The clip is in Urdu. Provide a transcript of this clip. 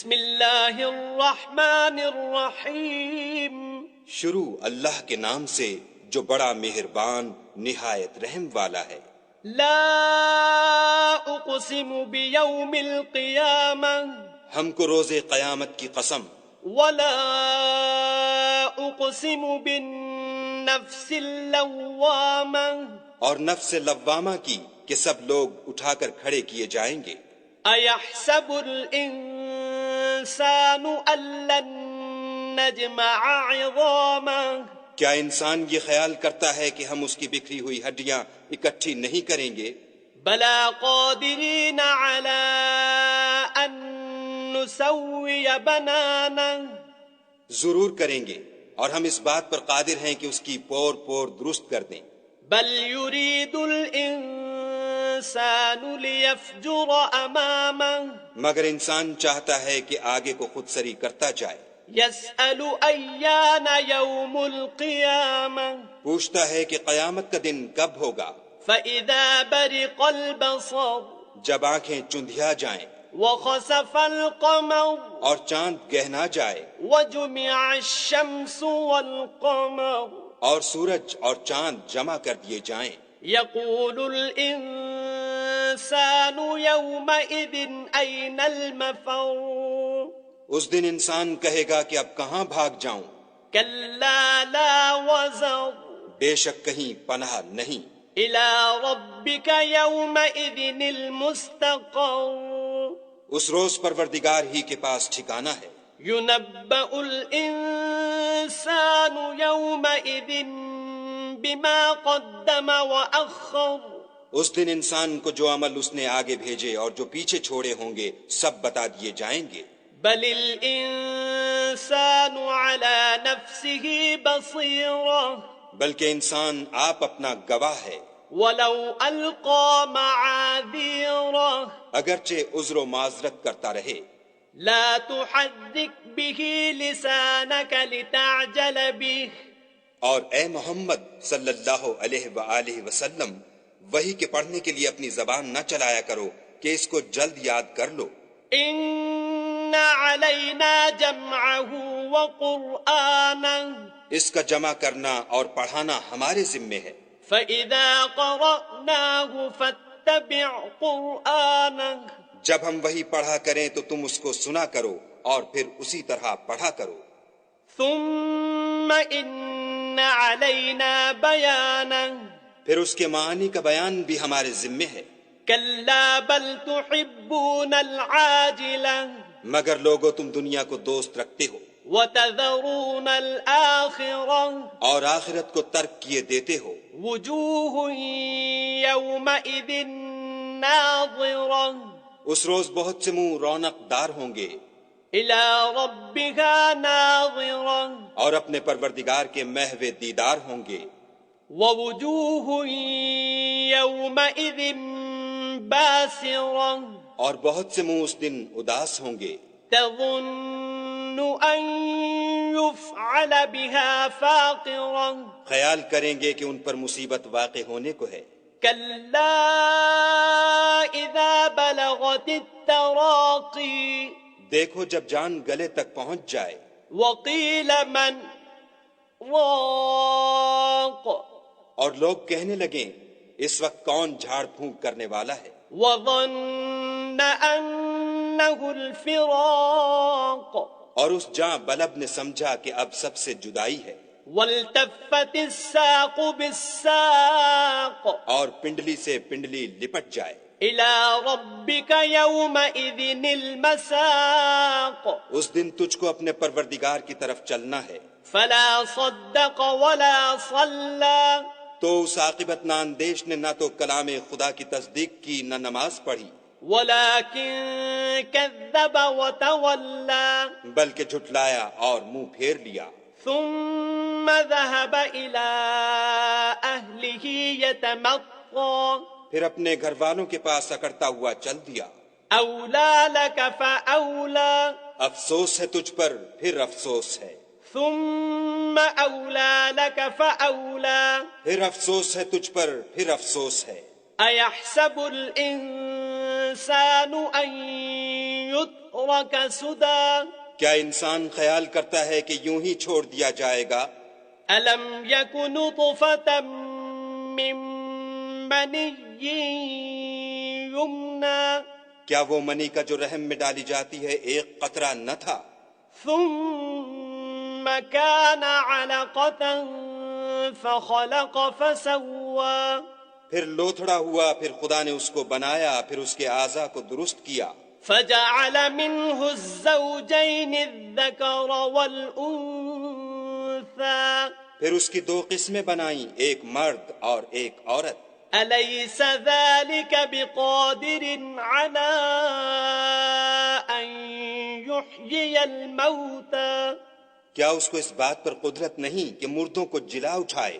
بسم اللہ الرحمن الرحیم. شروع اللہ کے نام سے جو بڑا مہربان نہایت رحم والا ہے. لا اقسم بیوم القیامہ ہم کو روز قیامت کی قسم. ولا اقسم بالنفس اللوامہ اور نفس لوامہ کی کہ سب لوگ اٹھا کر کھڑے کیے جائیں گے. ایحسب الانسان ان لن نجمع عظامہ کیا انسان یہ خیال کرتا ہے کہ ہم اس کی بکھری ہوئی ہڈیاں اکٹھی نہیں کریں گے؟ بلا قادرین علی ان نسوی بنانہ ضرور کریں گے، اور ہم اس بات پر قادر ہیں کہ اس کی پور پور درست کر دیں. بل یرید الانسان لیفجر امامہ مگر انسان چاہتا ہے کہ آگے کو خود سری کرتا جائے. یسأل ایان یوم القیامہ پوچھتا ہے کہ قیامت کا دن کب ہوگا. فإذا برق البصر جب آنکھیں چندھیا جائیں وخسف القمر اور چاند گہنا جائے وجمع الشمس والقمر اور سورج اور چاند جمع کر دیے جائیں. یقول الانسان یومئذ این المفر اس دن انسان کہے گا کہ اب کہاں بھاگ جاؤں. کلا لا وزر بے شک کہیں پناہ نہیں. الی ربک یومئذ المستقر اس روز پروردگار ہی کے پاس ٹھکانہ ہے. ينبأ الإنسان يومئذ بما قدم وأخر اس دن انسان کو جو عمل اس نے آگے بھیجے اور جو پیچھے چھوڑے ہوں گے سب بتا دیے جائیں گے. بل الإنسان على نفسه بصيرة بلکہ انسان آپ اپنا گواہ ہے. ولو ألقى معاذيره اگرچہ عذر و معذرت کرتا رہے. لا تحرك به لسانك لتعجل به اور اے محمد صلی اللہ علیہ وآلہ وسلم وحی کے پڑھنے کے لیے اپنی زبان نہ چلایا کرو کہ اس کو جلد یاد کر لو. ان علينا جمعه وقرآنه اس کا جمع کرنا اور پڑھانا ہمارے ذمے ہے. فإذا قرأناه فاتبع قرآنه جب ہم وہی پڑھا کریں تو تم اس کو سنا کرو اور پھر اسی طرح پڑھا کرو. ثم ان علينا بيانه پھر اس کے معنی کا بیان بھی ہمارے ذمے ہے. كلا بل تحبون العاجلة مگر لوگو تم دنیا کو دوست رکھتے ہو وتذرون الآخرة اور آخرت کو ترک کیے دیتے ہو. وجوه يومئذ ناظرة اس روز بہت سے منہ رونق دار ہوں گے. إلى ربها ناظرة اور اپنے پروردگار کے محو دیدار ہوں گے. ووجوه يومئذ باسرة اور بہت سے منہ اس دن اداس ہوں گے. تظن أن يفعل بها فاقرة خیال کریں گے کہ ان پر مصیبت واقع ہونے کو ہے. كلا إذا بلغت التراقي دیکھو جب جان گلے تک پہنچ جائے. وقيل من راق اور لوگ کہنے لگیں اس وقت کون جھاڑ پھونک کرنے والا ہے. وظن أنه الفراق اور اس جاں بلب نے سمجھا کہ اب سب سے جدائی ہے. والتفت الساق بالساق اور پنڈلی سے پنڈلی لپٹ جائے. إلى ربك يومئذ المساق اس دن تجھ کو اپنے پروردگار کی طرف چلنا ہے. فلا صدق ولا صلى تو اس عاقبت ناندیش نے نہ تو کلام خدا کی تصدیق کی نہ نماز پڑھی ولكن كذب وتولى بلکہ جھٹلایا اور منہ پھیر لیا. ثم ذهب إلى أهله يتمطى پھر اپنے گھر والوں کے پاس اکڑتا ہوا چل دیا. أولى لك فأولى افسوس ہے تجھ پر پھر افسوس ہے. ثم أولى لك فأولى پھر افسوس ہے تجھ پر پھر افسوس ہے. أيحسب الإنسان أن يترك سدى کیا انسان خیال کرتا ہے کہ یوں ہی چھوڑ دیا جائے گا؟ ألم يك نطفة من مني يمنى کیا وہ منی کا جو رحم میں ڈالی جاتی ہے ایک قطرہ نہ تھا؟ ثم كان علقة فخلق فسوى پھر لوتھڑا ہوا، پھر خدا نے اس کو بنایا، پھر اس کے اعضاء کو درست کیا، فجعل منه الزوجين الذكر والأنثى پھر اس کی دو قسمیں بنائیں، ایک مرد اور ایک عورت۔ أليس ذلك بقادر على أن يحيي الموتى کیا اس کو اس بات پر قدرت نہیں کہ مردوں کو جلا اٹھائے؟